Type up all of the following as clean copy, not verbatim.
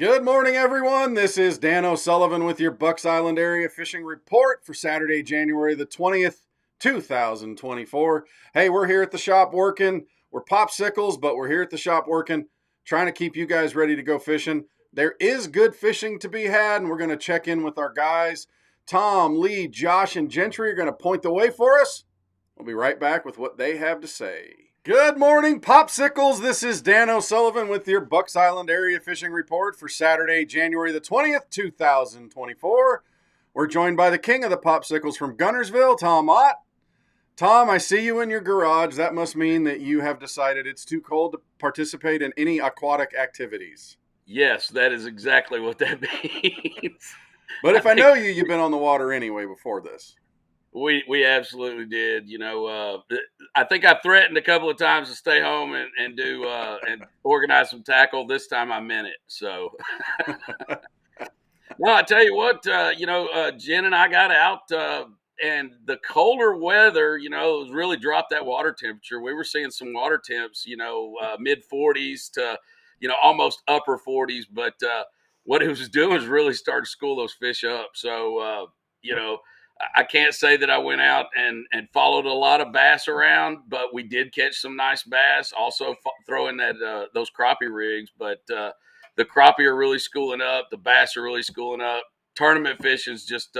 Good morning, everyone. This is Dan O'Sullivan with your Bucks Island Area Fishing Report for Saturday, January the 20th, 2024. Hey, we're here at the shop working. We're popsicles, but we're here at the shop working, trying to keep you guys ready to go fishing. There is good fishing to be had, and we're going to check in with our guys. Tom, Lee, Josh, and Gentry are going to point the way for us. We'll be right back with what they have to say. Good morning, Popsicles. This is Dan O'Sullivan with your Bucks Island Area Fishing Report for Saturday, January the 20th, 2024. We're joined by the king of the Popsicles from Guntersville, Tom Ott. Tom, I see you in your garage. That must mean that you have decided it's too cold to participate in any aquatic activities. Yes, that is exactly what that means. But I if I think know you, you've been on the water anyway before this. we absolutely did. I think I threatened a couple of times to stay home and do and organize some tackle. This time I meant it. So, well, I tell you what, Jen and I got out, and the colder weather, has really dropped that water temperature. We were seeing some water temps, mid 40s to, almost upper 40s. But what it was doing is really starting to school those fish up. So, I can't say that I went out and followed a lot of bass around, but we did catch some nice bass. Also throwing those crappie rigs, but the crappie are really schooling up. The bass are really schooling up. Tournament fishing is just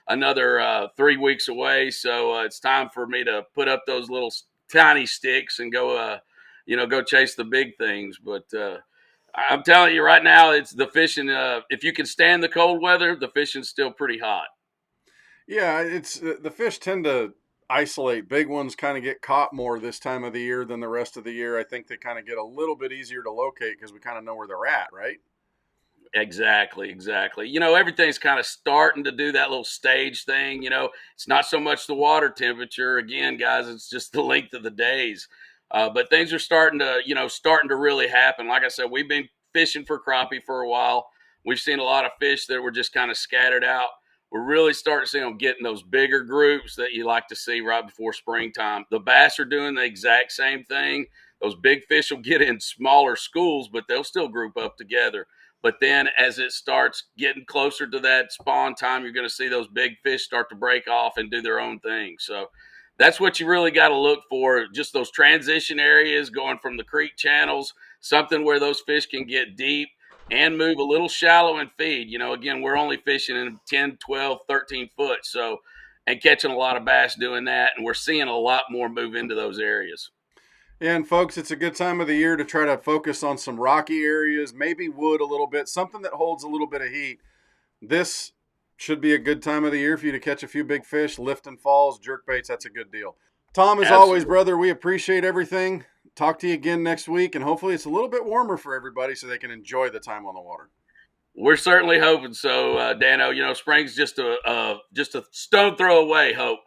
another 3 weeks away, so it's time for me to put up those little tiny sticks and go, go chase the big things. But I'm telling you right now, it's the fishing. If you can stand the cold weather, the fishing's still pretty hot. Yeah, it's the fish tend to isolate. Big ones kind of get caught more this time of the year than the rest of the year. I think they kind of get a little bit easier to locate because we kind of know where they're at, right? Exactly, exactly. Everything's kind of starting to do that little stage thing. It's not so much the water temperature. Again, guys, it's just the length of the days. But things are starting to really happen. Like I said, we've been fishing for crappie for a while. We've seen a lot of fish that were just kind of scattered out. We're really starting to see them getting those bigger groups that you like to see right before springtime. The bass are doing the exact same thing. Those big fish will get in smaller schools, but they'll still group up together. But then as it starts getting closer to that spawn time, you're going to see those big fish start to break off and do their own thing. So that's what you really got to look for, just those transition areas going from the creek channels, something where those fish can get deep and move a little shallow and feed. Again, we're only fishing in 10, 12, 13 foot. So, and catching a lot of bass doing that. And we're seeing a lot more move into those areas. Yeah, and folks, it's a good time of the year to try to focus on some rocky areas, maybe wood a little bit, something that holds a little bit of heat. This should be a good time of the year for you to catch a few big fish, lifting falls, jerk baits. That's a good deal. Tom, as always, Absolutely. brother, we appreciate everything. Talk to you again next week, and hopefully it's a little bit warmer for everybody so they can enjoy the time on the water. We're certainly hoping so, Dano. Spring's just a stone throw away. Hope.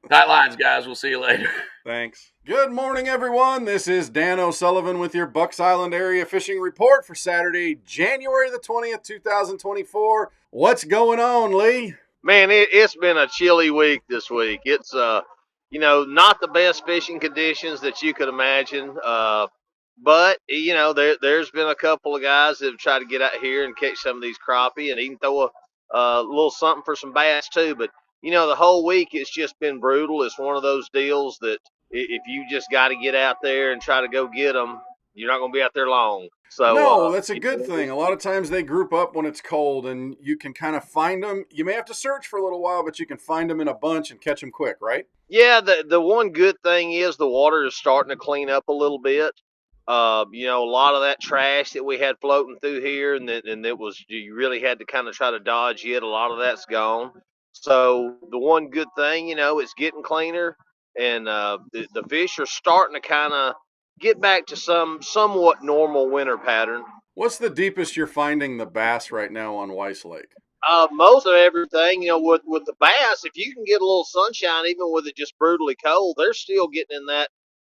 Tight lines, guys. We'll see you later. Thanks. Good morning, everyone. This is Dan O'Sullivan with your Bucks Island Area Fishing Report for Saturday, January the 20th, 2024. What's going on, Lee? Man, it's been a chilly week this week. It's not the best fishing conditions that you could imagine. But there's been a couple of guys that have tried to get out here and catch some of these crappie and even throw a little something for some bass too. But the whole week it's just been brutal. It's one of those deals that if you just got to get out there and try to go get them, you're not going to be out there long. So No, that's a good thing. A lot of times they group up when it's cold and you can kind of find them. You may have to search for a little while, but you can find them in a bunch and catch them quick, right? yeah, the one good thing is the water is starting to clean up a little bit. A lot of that trash that we had floating through here, and it was you really had to kind of try to dodge it. A lot of that's gone. So the one good thing, it's getting cleaner, and the fish are starting to kind of get back to some somewhat normal winter pattern. What's the deepest you're finding the bass right now on Weiss Lake? Most of everything, with the bass, if you can get a little sunshine, even with it just brutally cold, they're still getting in that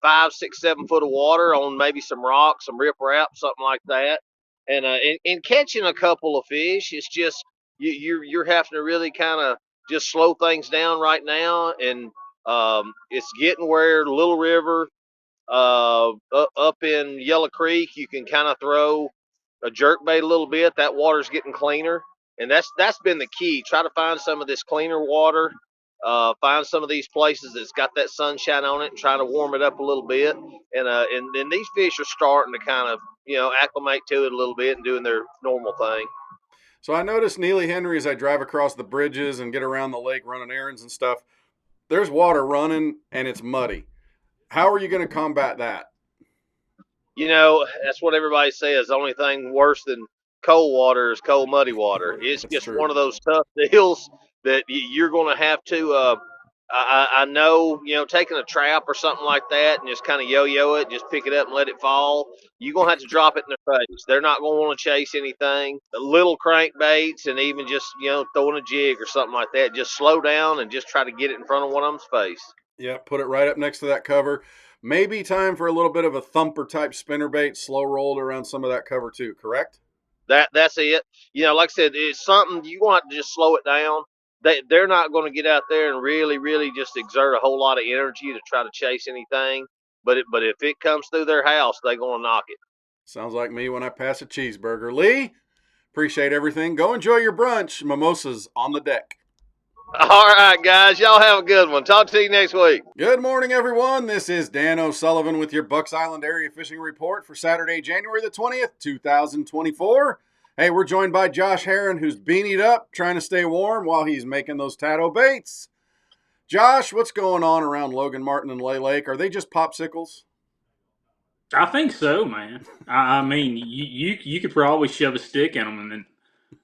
5, 6, 7 foot of water on maybe some rocks, some riprap, something like that. And catching a couple of fish, it's just you're having to really kind of just slow things down right now, and it's getting where Little River, up in Yellow Creek, you can kind of throw jerk bait a little bit, that water's getting cleaner, and that's been the key. Try to find some of this cleaner water. Find some of these places that's got that sunshine on it, and try to warm it up a little bit. And then these fish are starting to kind of acclimate to it a little bit and doing their normal thing. So I noticed Neely Henry as I drive across the bridges and get around the lake running errands and stuff. There's water running and it's muddy. How are you going to combat that? That's what everybody says. The only thing worse than cold water is cold, muddy water. It's That's just true. one of those tough deals that you're going to have to. I know, taking a trap or something like that and just kind of yo-yo it, just pick it up and let it fall. You're going to have to drop it in their face. They're not going to want to chase anything. The little crankbaits and even just, throwing a jig or something like that. Just slow down and just try to get it in front of one of them's face. Yeah, put it right up next to that cover. Maybe time for a little bit of a thumper type spinnerbait, slow rolled around some of that cover too, correct? That's it. Like I said, it's something you're going to have to just slow it down. They're not going to get out there and really, really just exert a whole lot of energy to try to chase anything. But if it comes through their house, they're going to knock it. Sounds like me when I pass a cheeseburger. Lee, appreciate everything. Go enjoy your brunch. Mimosas on the deck. All right, guys. Y'all have a good one. Talk to you next week. Good morning, everyone. This is Dan O'Sullivan with your Bucks Island Area Fishing Report for Saturday, January the 20th, 2024. Hey, we're joined by Josh Heron, who's beanied up, trying to stay warm while he's making those tato baits. Josh, what's going on around Logan Martin and Lay Lake? Are they just popsicles? I think so, man. I mean, you could probably shove a stick in them, and then,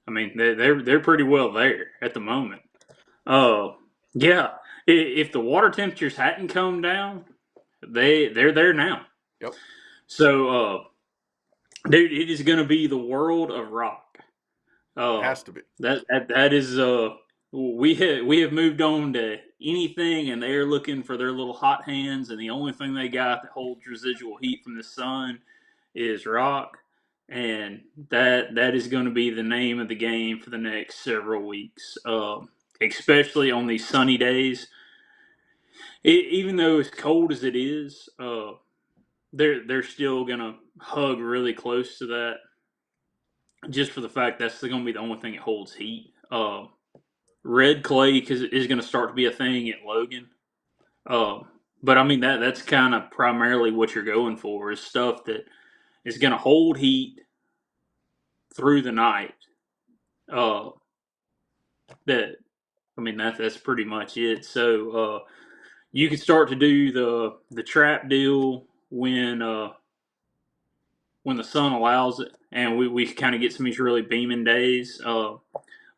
I mean, they're pretty well there at the moment. Yeah. If the water temperatures hadn't come down, they're there now. Yep. So, dude, it is going to be the world of rock. It has to be. That is we have moved on to anything, and they're looking for their little hot hands, and the only thing they got that holds residual heat from the sun is rock, and that is going to be the name of the game for the next several weeks, especially on these sunny days. Even though as cold as it is, they're still going to hug really close to that, just for the fact that's going to be the only thing that holds heat. Red clay is going to start to be a thing at Logan. But I mean that's kind of primarily what you're going for, is stuff that is going to hold heat through the night. That's pretty much it. So you can start to do the trap deal when the sun allows it, and we kind of get some of these really beaming days.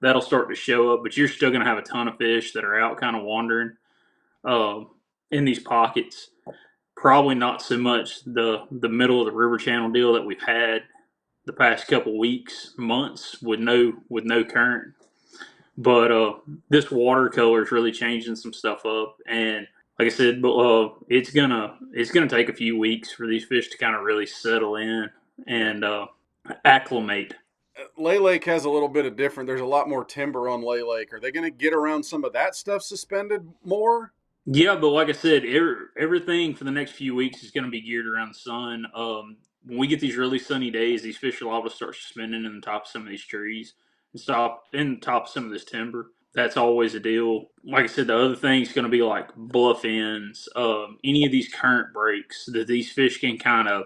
That'll start to show up, but you're still going to have a ton of fish that are out kind of wandering in these pockets. Probably not so much the middle of the river channel deal that we've had the past couple weeks, months with no current. But this watercolor is really changing some stuff up, and like I said, it's gonna take a few weeks for these fish to kind of really settle in and acclimate. Lay Lake has a little bit of different. There's a lot more timber on Lay Lake. Are they going to get around some of that stuff suspended more? Yeah, but like I said, everything for the next few weeks is going to be geared around the sun. When we get these really sunny days, these fish will all start suspending in the top of some of these trees and stop in the top of some of this timber. That's always a deal. Like I said, the other thing is going to be like bluff ends, any of these current breaks that these fish can kind of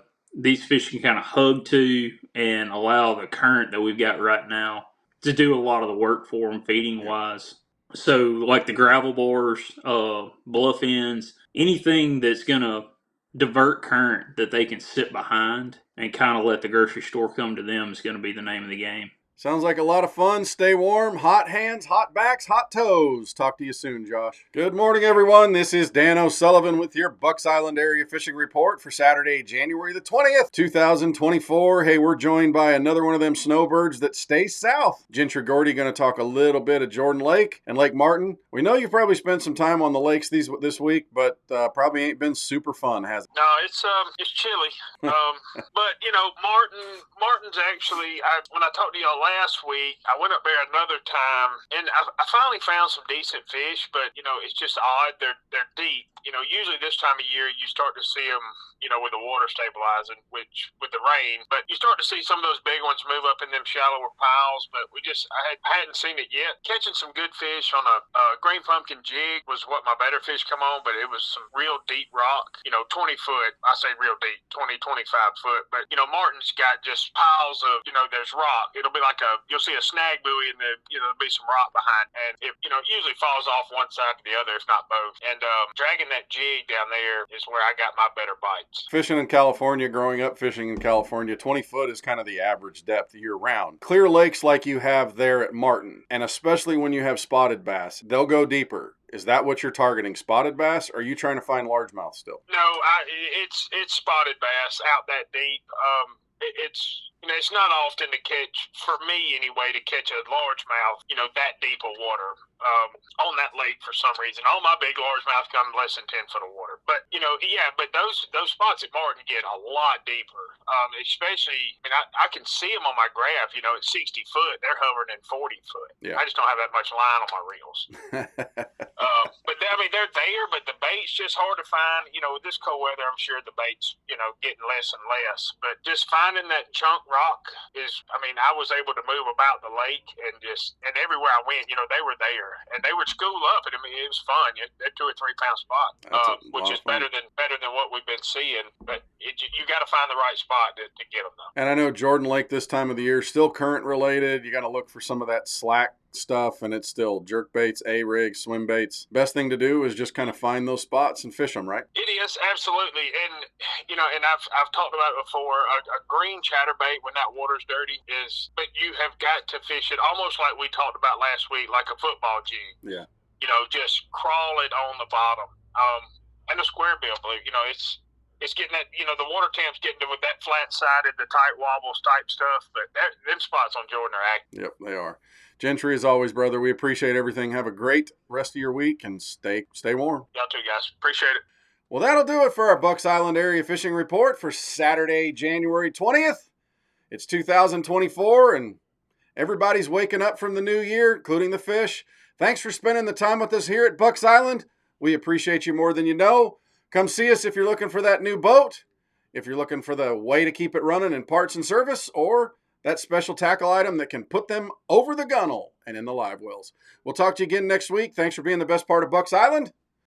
hug to and allow the current that we've got right now to do a lot of the work for them feeding wise. So like the gravel bars, bluff ends, anything that's going to divert current that they can sit behind and kind of let the grocery store come to them is going to be the name of the game. Sounds like a lot of fun. Stay warm. Hot hands, hot backs, hot toes. Talk to you soon, Josh. Good morning, everyone. This is Dan O'Sullivan with your Bucks Island Area Fishing Report for Saturday, January the 20th, 2024. Hey, we're joined by another one of them snowbirds that stays south. Gentry Gordy going to talk a little bit of Jordan Lake and Lake Martin. We know you've probably spent some time on the lakes this week, but probably ain't been super fun, has it? No, it's chilly. But Martin's actually. When I talked to y'all last week, I went up there another time, and I finally found some decent fish. But it's just odd. They're deep. Usually this time of year you start to see them, with the water stabilizing, which with the rain. But you start to see some of those big ones move up in them shallower piles. But I hadn't seen it yet. Catching some good fish on a green pumpkin jig was what my better fish come on, but it was some real deep rock, 20 foot. I say real deep, 20, 25 foot. But, Martin's got just piles of, there's rock. It'll be like you'll see a snag buoy and there'll be some rock behind. And it usually falls off one side to the other, if not both. And dragging that jig down there is where I got my better bites. Fishing in California, growing up fishing in California, 20 foot is kind of the average depth year round. Clear lakes like you have there at Martin, and especially when you have spotted bass, they'll go deeper. Is that what you're targeting, spotted bass, or are you trying to find largemouth still? No, it's spotted bass out that deep. It's not often to catch, for me anyway, to catch a largemouth, that deep of water on that lake for some reason. All my big largemouth come less than 10 foot of water. But, but those spots at Martin get a lot deeper, especially, I can see them on my graph, at 60 foot. They're hovering in 40 foot. Yeah. I just don't have that much line on my reels. But, they're there, but the bait's just hard to find. With this cold weather, I'm sure the bait's, getting less and less. But just finding that chunk rock is, I was able to move about the lake and everywhere I went, they were there. And they would school up, and it was fun. They're 2 or 3 pound spot, which is better than what we've been seeing. But you got to find the right spot to get them, though. And I know Jordan Lake this time of the year still current related. You got to look for some of that slack stuff, and it's still jerk baits, A-rigs, swim baits. Best thing to do is just kind of find those spots and fish them, right? It is, absolutely. And and I've talked about it before, a green chatterbait when that water's dirty but you have got to fish it almost like we talked about last week, like a football jig. Yeah. Just crawl it on the bottom. And a square bill blue, it's getting that, the water temp's getting to with that flat-sided, the tight wobbles type stuff. But them spots on Jordan are active. Yep, they are. Gentry, as always, brother, we appreciate everything. Have a great rest of your week and stay warm. Y'all too, guys. Appreciate it. Well, that'll do it for our Bucks Island Area Fishing Report for Saturday, January 20th. It's 2024, and everybody's waking up from the new year, including the fish. Thanks for spending the time with us here at Bucks Island. We appreciate you more than you know. Come see us if you're looking for that new boat, if you're looking for the way to keep it running in parts and service, or that special tackle item that can put them over the gunnel and in the live wells. We'll talk to you again next week. Thanks for being the best part of Bucks Island.